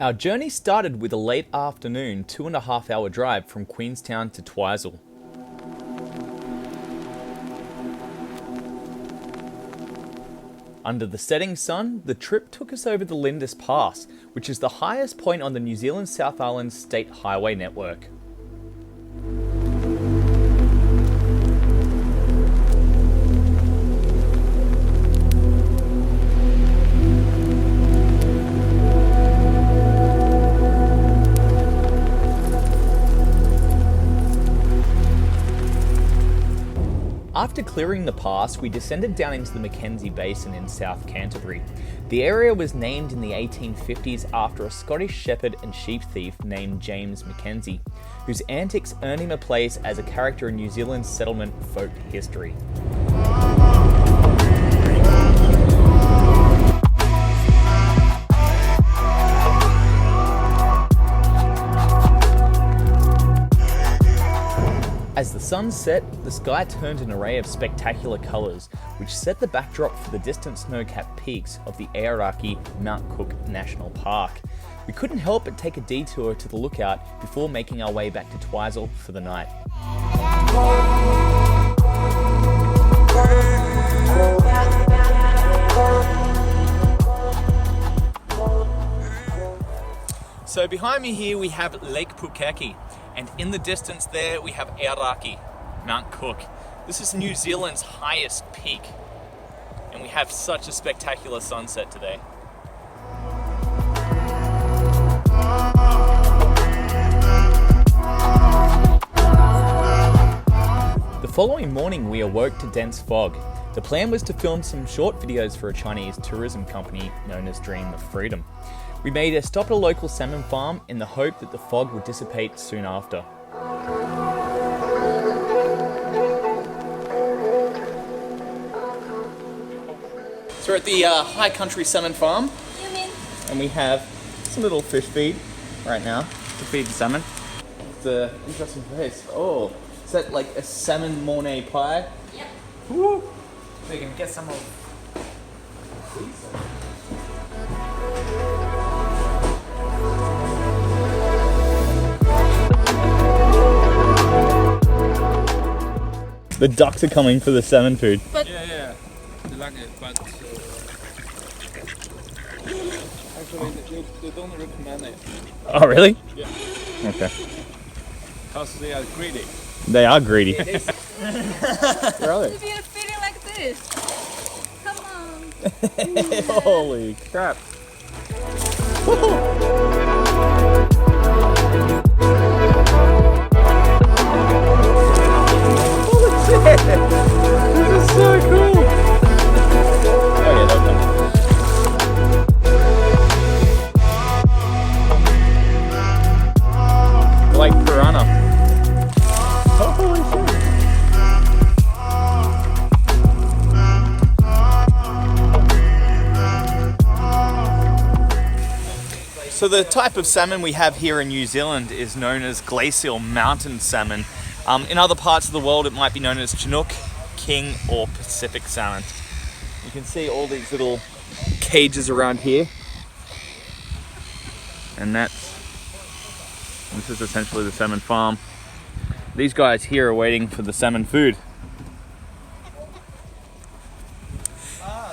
Our journey started with a late afternoon 2.5-hour drive from Queenstown to Twizel. Under the setting sun, the trip took us over the Lindis Pass, which is the highest point on the New Zealand South Island State Highway network. After clearing the pass, we descended down into the Mackenzie Basin in South Canterbury. The area was named in the 1850s after a Scottish shepherd and sheep thief named James Mackenzie, whose antics earned him a place as a character in New Zealand's settlement folk history. As the sun set, the sky turned an array of spectacular colours, which set the backdrop for the distant snow-capped peaks of the Aoraki Mount Cook National Park. We couldn't help but take a detour to the lookout before making our way back to Twizel for the night. So behind me here we have Lake Pukaki, and in the distance there we have Aoraki, Mount Cook. This is New Zealand's highest peak, and we have such a spectacular sunset today. The following morning we awoke to dense fog. The plan was to film some short videos for a Chinese tourism company known as Dream of Freedom. We made a stop at a local salmon farm in the hope that the fog would dissipate soon after. So we're at the High Country Salmon Farm, and we have some little fish feed right now to feed the salmon. It's an interesting place. Oh, is that like a salmon mornay pie? Yep. Woo! So you can get some of these. The ducks are coming for the salmon food. But Yeah, they like it, but actually they don't recommend it. Oh, really? Yeah, Okay. because they are greedy. They are greedy. Where are they? if you're feeling like this, come on. Holy crap. Holy shit! This is so cool! Oh yeah, they'll come. Like piranha. Holy shit! So the type of salmon we have here in New Zealand is known as glacial mountain salmon. In other parts of the world it might be known as Chinook, King or Pacific salmon. You can see all these little cages around here. And this is essentially the salmon farm. These guys here are waiting for the salmon food.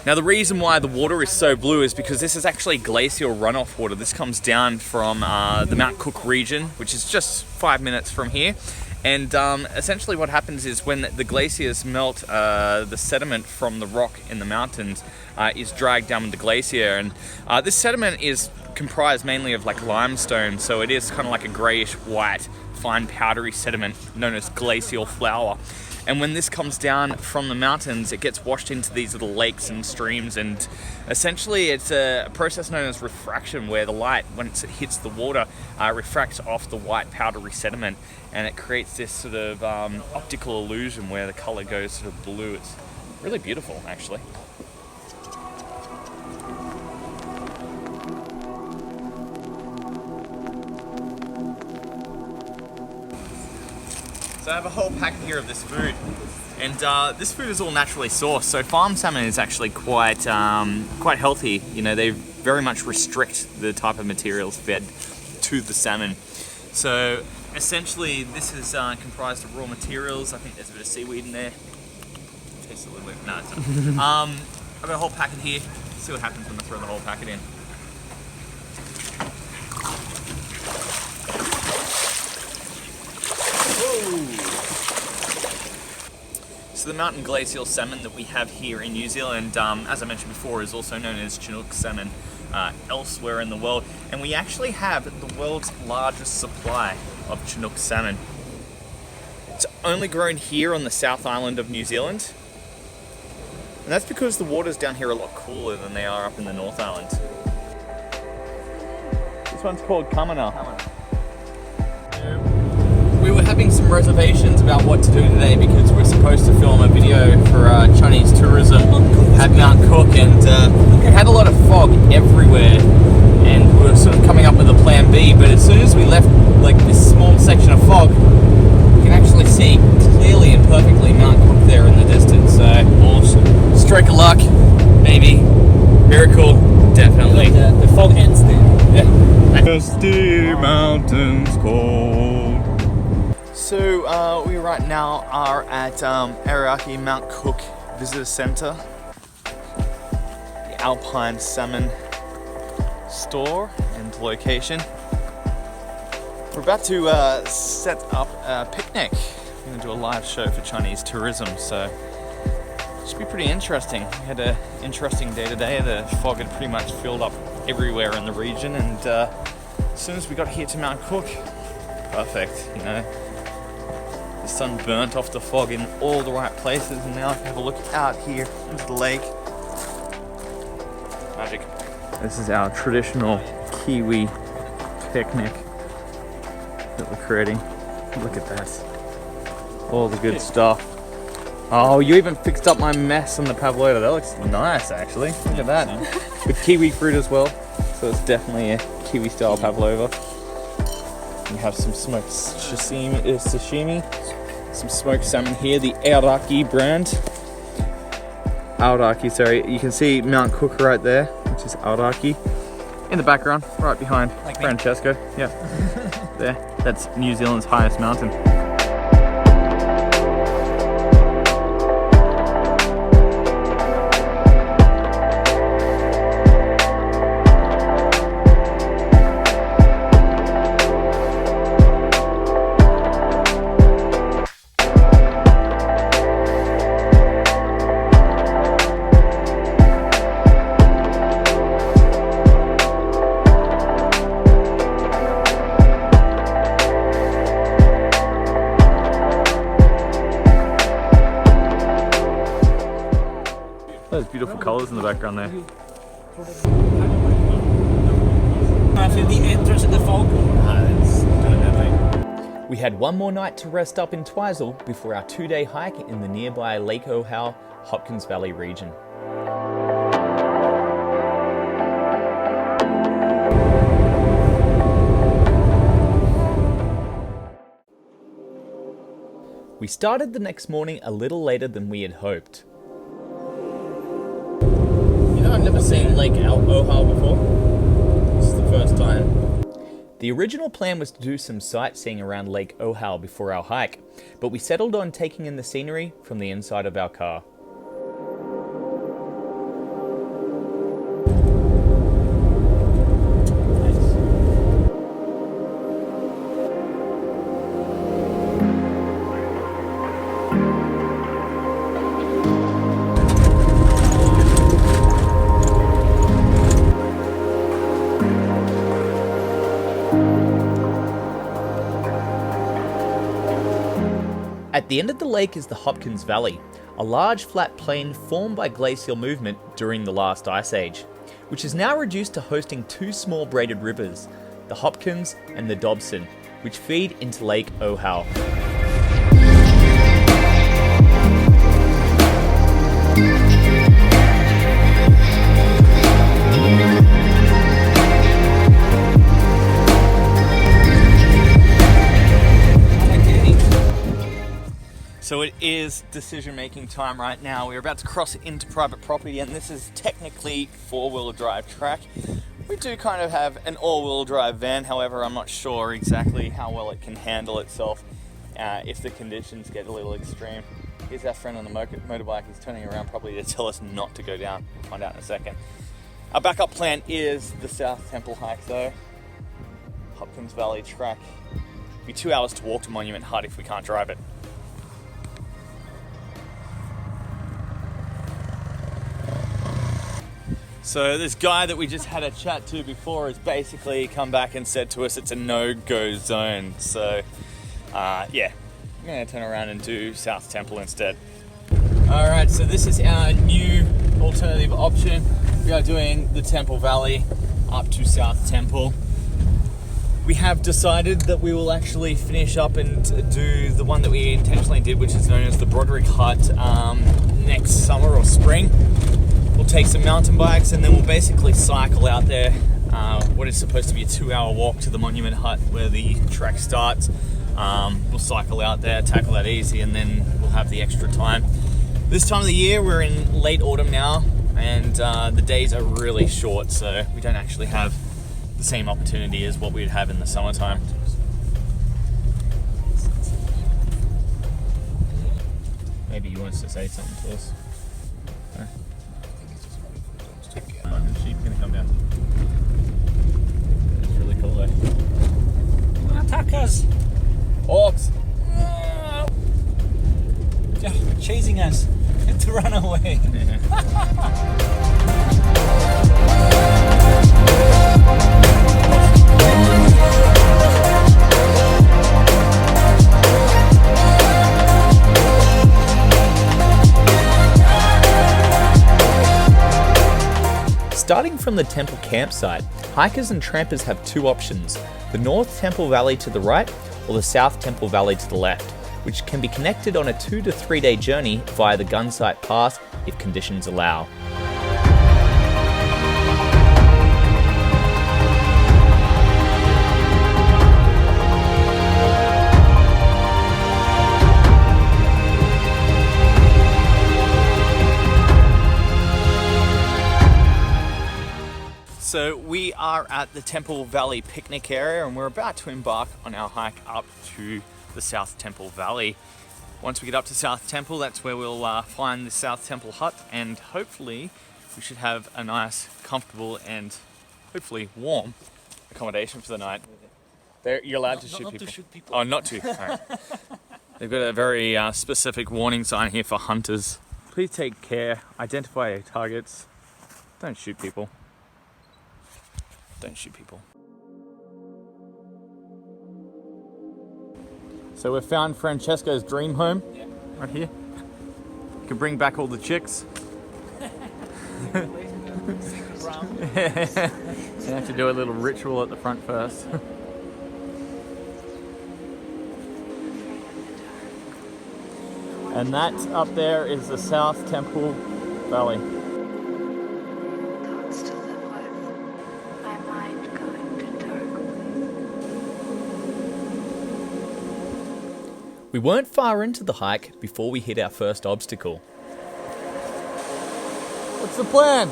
Now the reason why the water is so blue is because this is actually glacial runoff water. This comes down from the Mount Cook region, which is just 5 minutes from here. And essentially what happens is when the glaciers melt, the sediment from the rock in the mountains is dragged down with the glacier. And this sediment is comprised mainly of like limestone, so it is kind of like a greyish white, fine powdery sediment known as glacial flour. And when this comes down from the mountains, it gets washed into these little lakes and streams, and essentially it's a process known as refraction, where the light, once it hits the water, refracts off the white powdery sediment, and it creates this sort of optical illusion where the colour goes sort of blue. It's really beautiful, actually. So I have a whole pack here of this food, and this food is all naturally sourced. So farm salmon is actually quite healthy. You know, they're very much restrict the type of materials fed to the salmon. So essentially this is comprised of raw materials. I think there's a bit of seaweed in there. Tastes a little bit, no it's not. I've got a whole packet here. Let's see what happens when I throw the whole packet in. So the mountain glacial salmon that we have here in New Zealand, as I mentioned before, is also known as Chinook salmon elsewhere in the world. And we actually have the world's largest supply of Chinook salmon. It's only grown here on the South Island of New Zealand. And that's because the waters down here are a lot cooler than they are up in the North Island. This one's called Kamana. We were having some reservations about what to do today because we're supposed to film a video for Chinese tourism at Mount Cook, and it had a lot of fog everywhere, and we were sort of coming up with a plan B, but as soon as we left like this small section of fog, you can actually see clearly and perfectly Mount Cook there in the distance. So awesome. Stroke of luck, maybe. Miracle, definitely. The fog ends there. Yeah. Dusty mountains cold. So we right now are at Aoraki Mount Cook Visitor Center, the Alpine Salmon store and location. We're about to set up a picnic. We're going to do a live show for Chinese tourism, so it should be pretty interesting. We had an interesting day today. The fog had pretty much filled up everywhere in the region, and as soon as we got here to Mount Cook, perfect, you know. The sun burnt off the fog in all the right places, and now I can have a look out here into the lake. Magic. This is our traditional Kiwi picnic that we're creating. Look at that. All the good stuff. Oh, you even fixed up my mess on the pavlova. That looks nice, actually. Look at that. With kiwi fruit as well. So it's definitely a Kiwi style pavlova. We have some smoked sashimi, some smoked salmon here, the Aoraki brand. Aoraki, sorry. You can see Mount Cook right there, which is Aoraki. In the background, right behind Francesco. Yeah, there. That's New Zealand's highest mountain. Those beautiful colours in the background there. I feel the entrance of the fog. We had one more night to rest up in Twizel before our 2-day hike in the nearby Lake Ohau, Hopkins Valley region. We started the next morning a little later than we had hoped. I've never seen Lake Ohau before. This is the first time. The original plan was to do some sightseeing around Lake Ohau before our hike, but we settled on taking in the scenery from the inside of our car. At the end of the lake is the Hopkins Valley, a large flat plain formed by glacial movement during the last ice age, which is now reduced to hosting two small braided rivers, the Hopkins and the Dobson, which feed into Lake Ohau. So it is decision-making time right now. We're about to cross into private property, and this is technically four-wheel drive track. We do kind of have an all-wheel drive van, however I'm not sure exactly how well it can handle itself if the conditions get a little extreme. Here's our friend on the motorbike. He's turning around probably to tell us not to go down. We'll find out in a second. Our backup plan is the South Temple hike though. Hopkins Valley track. It'll be 2 hours to walk to Monument Hut if we can't drive it. So this guy that we just had a chat to before has basically come back and said to us it's a no-go zone. So yeah, I'm gonna turn around and do South Temple instead. All right, so this is our new alternative option. We are doing the Temple Valley up to South Temple. We have decided that we will actually finish up and do the one that we intentionally did, which is known as the Broderick Hut, next summer or spring. We'll take some mountain bikes and then we'll basically cycle out there. What is supposed to be a 2-hour walk to the Monument Hut where the trek starts. We'll cycle out there, tackle that easy, and then we'll have the extra time. This time of the year, we're in late autumn now, and the days are really short, so we don't actually have the same opportunity as what we'd have in the summertime. Maybe you want us to say something to us? No? The sheep gonna come down. It's really cool though. Attack us! Hawks! Chasing us to run away. Starting from the temple campsite, hikers and trampers have two options, the North Temple Valley to the right or the South Temple Valley to the left, which can be connected on a 2 to 3 day journey via the Gunsight Pass if conditions allow. So we are at the Temple Valley picnic area and we're about to embark on our hike up to the South Temple Valley. Once we get up to South Temple, that's where we'll find the South Temple hut, and hopefully we should have a nice, comfortable and hopefully warm accommodation for the night. You're allowed to shoot people. Oh, not to. Right. They've got a very specific warning sign here for hunters. Please take care, identify your targets, don't shoot people. Don't shoot people. So we've found Francesco's dream home, right here. You can bring back all the chicks. You have to do a little ritual at the front first. And that up there is the South Temple Valley. We weren't far into the hike before we hit our first obstacle. What's the plan?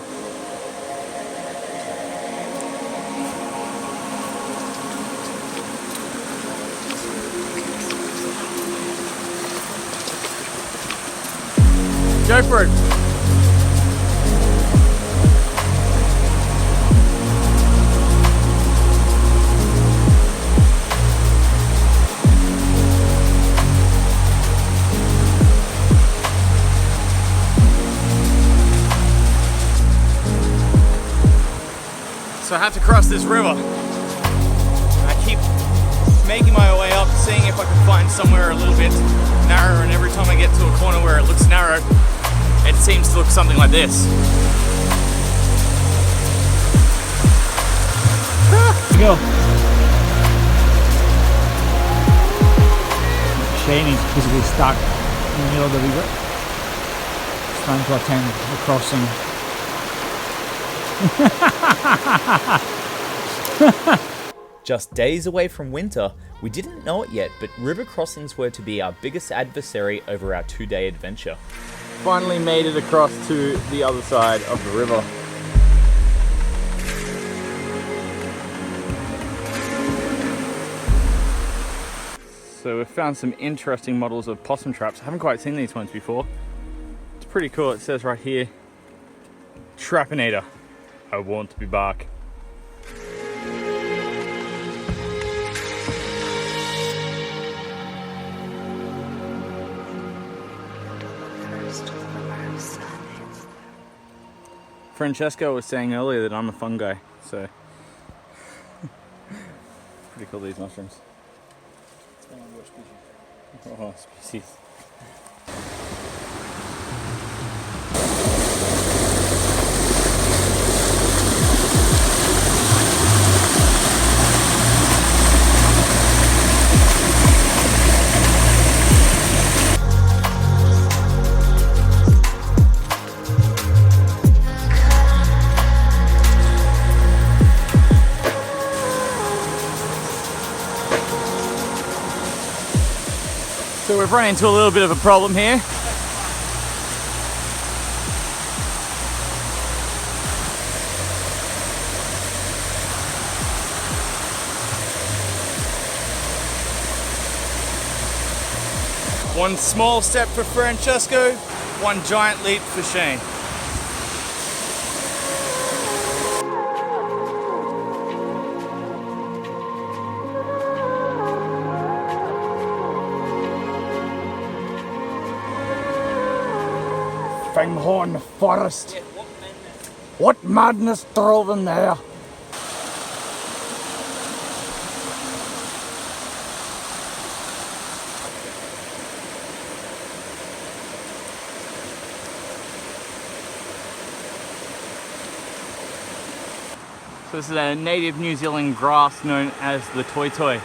Go for it. So I have to cross this river. I keep making my way up, seeing if I can find somewhere a little bit narrower, and every time I get to a corner where it looks narrow, it seems to look something like this. Go. Shane is physically stuck in the middle of the river. He's trying to attempt the crossing. Just days away from winter, we didn't know it yet, but river crossings were to be our biggest adversary over our 2-day adventure. Finally made it across to the other side of the river. So we've found some interesting models of possum traps. I haven't quite seen these ones before. It's pretty cool. It says right here, Trapinator, I want to be back. Francesco was saying earlier that I'm a fun guy, so pretty cool, these mushrooms. Oh, species. So we've run into a little bit of a problem here. One small step for Francesco, one giant leap for Shane. Fanghorn Forest. What madness drove him there? So this is a native New Zealand grass known as the toi toi.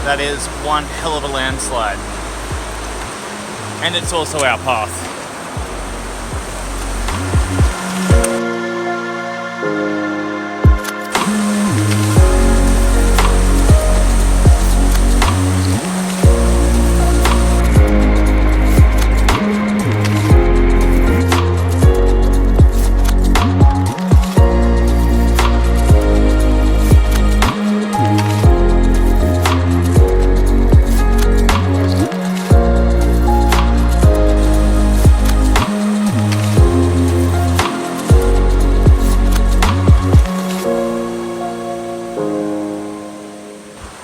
That is one hell of a landslide. And it's also our path.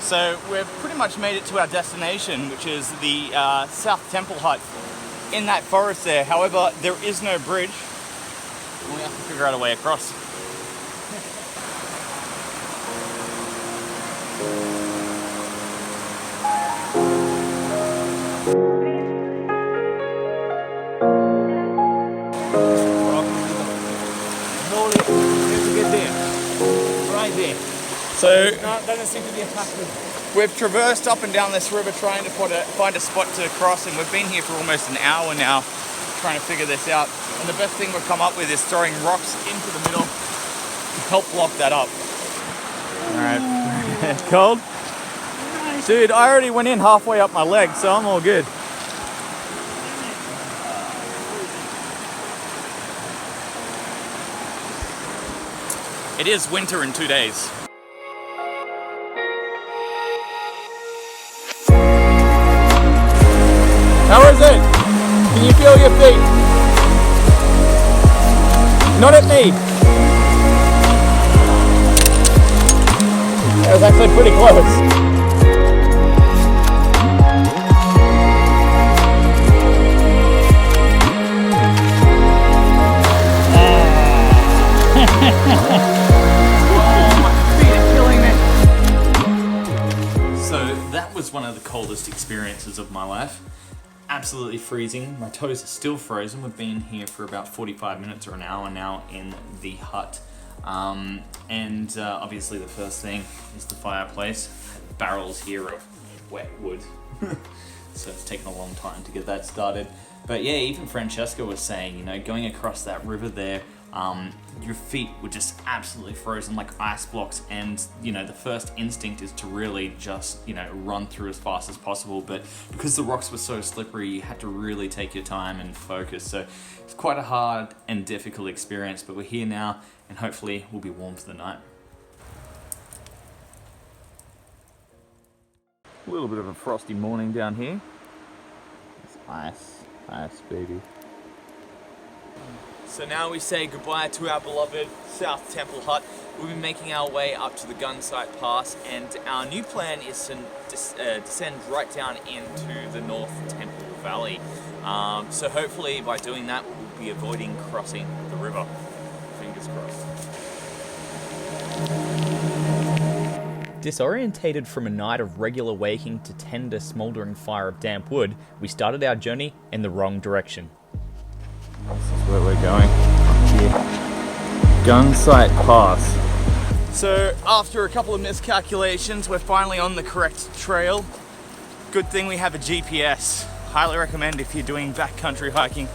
So we've pretty much made it to our destination, which is the South Temple Hut in that forest there. However, there is no bridge. We have to figure out a way across. So doesn't seem to be a pathway. we've traversed up and down this river trying to find a spot to cross, and we've been here for almost an hour now trying to figure this out. And the best thing we've come up with is throwing rocks into the middle to help block that up. Alright, cold? Dude, I already went in halfway up my leg, so I'm all good. It is winter in 2 days. How is it? Can you feel your feet? Not at me. That was actually pretty close. that was one of the coldest experiences of my life. Absolutely freezing. My toes are still frozen. We've been here for about 45 minutes or an hour now in the hut. Obviously the first thing is the fireplace. Barrels here of wet wood. So it's taken a long time to get that started. But yeah, even Francesco was saying, you know, going across that river there, your feet were just absolutely frozen like ice blocks, and you know, the first instinct is to really just, you know, run through as fast as possible, but because the rocks were so slippery, you had to really take your time and focus. So it's quite a hard and difficult experience, but we're here now and hopefully we'll be warm for the night. A little bit of a frosty morning down here. It's ice baby. So now we say goodbye to our beloved South Temple Hut. We'll be making our way up to the Gunsight Pass, and our new plan is to descend right down into the North Temple Valley. So hopefully by doing that, we'll be avoiding crossing the river. Fingers crossed. Disorientated from a night of regular waking to tender, smouldering fire of damp wood, we started our journey in the wrong direction. This is where we're going. Up here. Gunsight Pass. So after a couple of miscalculations, we're finally on the correct trail. Good thing we have a GPS. Highly recommend if you're doing backcountry hiking,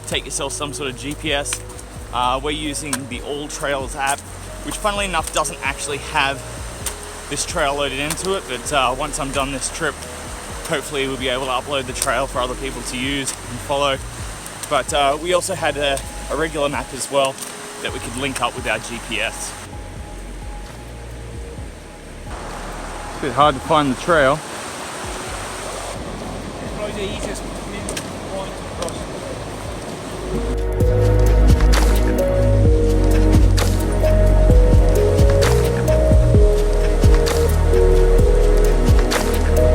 take yourself some sort of GPS. We're using the All Trails app, which funnily enough doesn't actually have this trail loaded into it, but once I'm done this trip, hopefully we'll be able to upload the trail for other people to use and follow. But we also had a regular map as well that we could link up with our GPS. It's a bit hard to find the trail. Probably the easiest point to cross.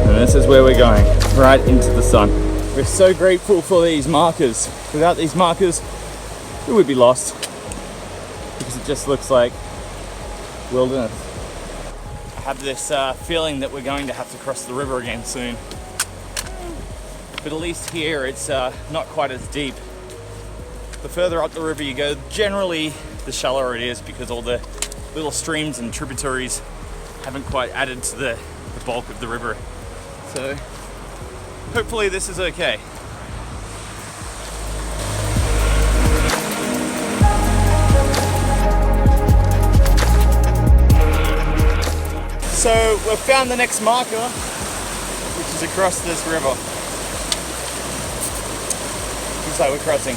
And this is where we're going, right into the sun. We're so grateful for these markers. Without these markers, we would be lost, because it just looks like wilderness. I have this feeling that we're going to have to cross the river again soon. But at least here it's not quite as deep. The further up the river you go, generally the shallower it is, because all the little streams and tributaries haven't quite added to the bulk of the river. So hopefully this is okay. So we've found the next marker, which is across this river. Looks like we're crossing.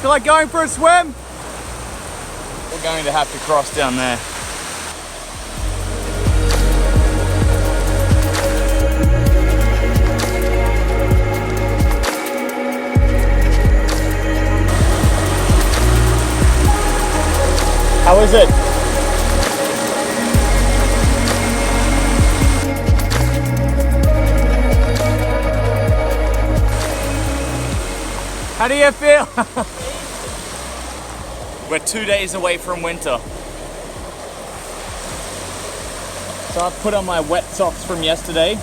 Feel like going for a swim? We're going to have to cross down there. How is it? How do you feel? We're 2 days away from winter. So I've put on my wet socks from yesterday.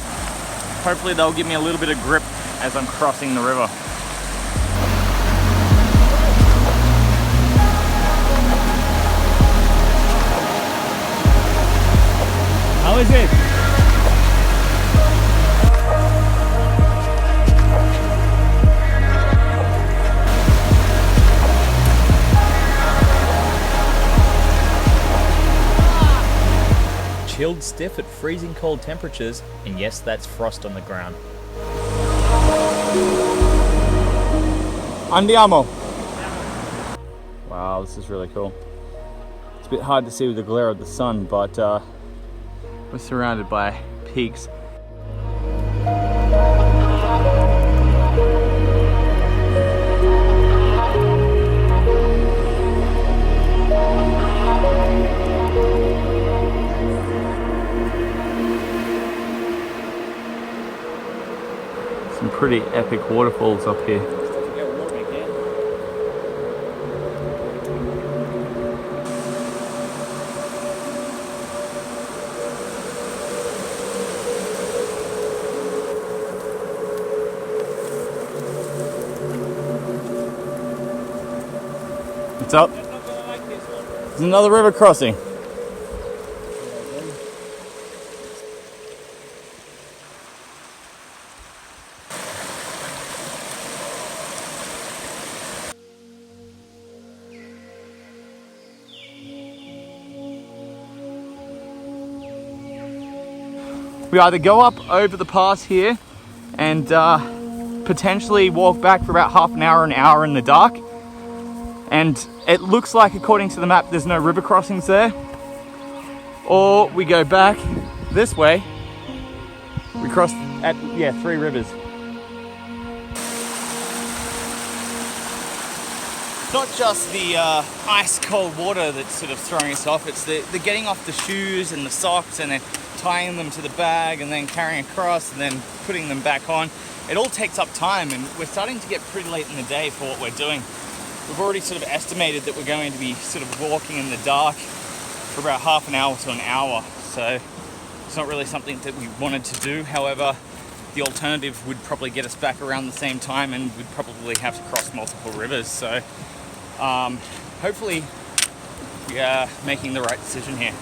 Hopefully they'll give me a little bit of grip as I'm crossing the river. How is it? Chilled stiff at freezing cold temperatures, and yes, that's frost on the ground. Andiamo. Wow, this is really cool. It's a bit hard to see with the glare of the sun, but we're surrounded by peaks. Some pretty epic waterfalls up here. What's up? There's another river crossing. We either go up over the pass here and potentially walk back for about half an hour in the dark. And it looks like, according to the map, there's no river crossings there. Or we go back this way. We cross at, 3 rivers. Not just the ice cold water that's sort of throwing us off, it's the getting off the shoes and the socks and then tying them to the bag and then carrying across and then putting them back on. It all takes up time, and we're starting to get pretty late in the day for what we're doing. We've already sort of estimated that we're going to be sort of walking in the dark for about half an hour to an hour. So it's not really something that we wanted to do. However, the alternative would probably get us back around the same time, and we'd probably have to cross multiple rivers. So hopefully we are making the right decision here.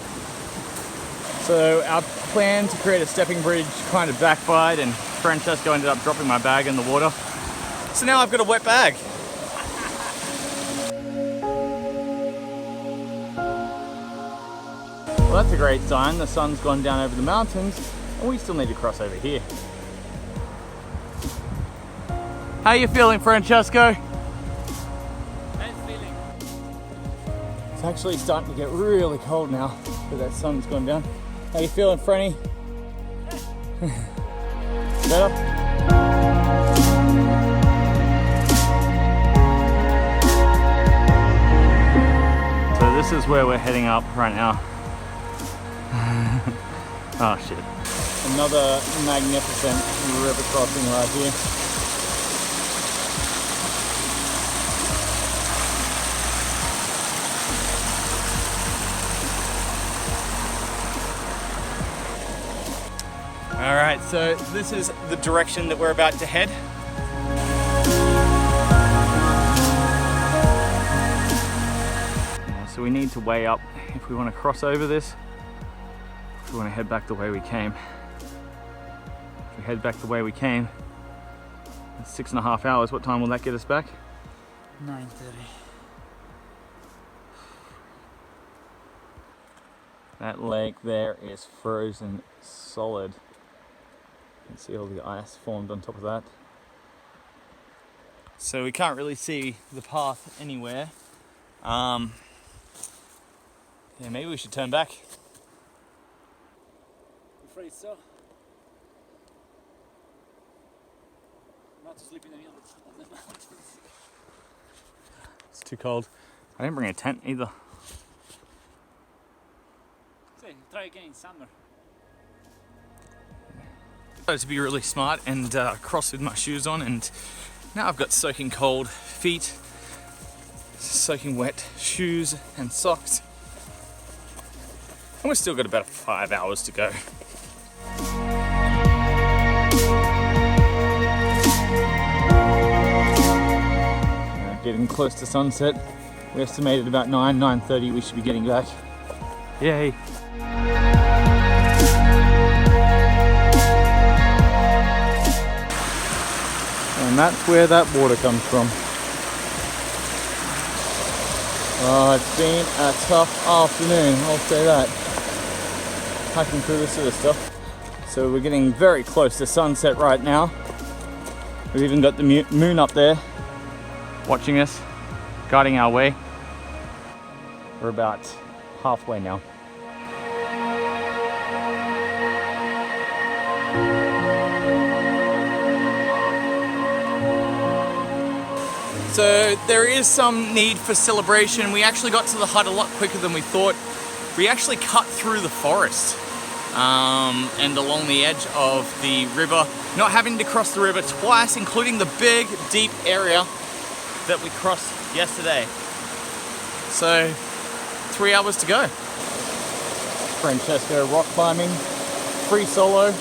So our plan to create a stepping bridge kind of backfired, and Francesco ended up dropping my bag in the water. So now I've got a wet bag. Well, that's a great sign. The sun's gone down over the mountains, and we still need to cross over here. How are you feeling, Francesco? Nice feeling. It's actually starting to get really cold now, but that sun's gone down. How you feeling, Franny? Better? So this is where we're heading up right now. Oh shit. Another magnificent river crossing right here. All right, so this is the direction that we're about to head. So we need to weigh up if we want to cross over this, if we want to head back the way we came. If we head back the way we came, it's 6.5 hours. What time will that get us back? 9:30. That lake there is frozen solid. You can see all the ice formed on top of that. So we can't really see the path anywhere. Yeah, maybe we should turn back. Afraid so. Not to sleep in the middle of the mountains. It's too cold. I didn't bring a tent either. Say, try again in summer. To be really smart and cross with my shoes on, and now I've got soaking cold feet, soaking wet shoes and socks, and we've still got about 5 hours to go. Getting close to sunset. We estimated about 9:30 we should be getting back. Yay! And that's where that water comes from. Oh, it's been a tough afternoon, I'll say that. Hiking through this sort of stuff. So we're getting very close to sunset right now. We've even got the moon up there, watching us, guiding our way. We're about halfway now. So there is some need for celebration. We actually got to the hut a lot quicker than we thought. We actually cut through the forest and along the edge of the river, not having to cross the river twice, including the big, deep area that we crossed yesterday. So 3 hours to go. Francesco rock climbing, free solo.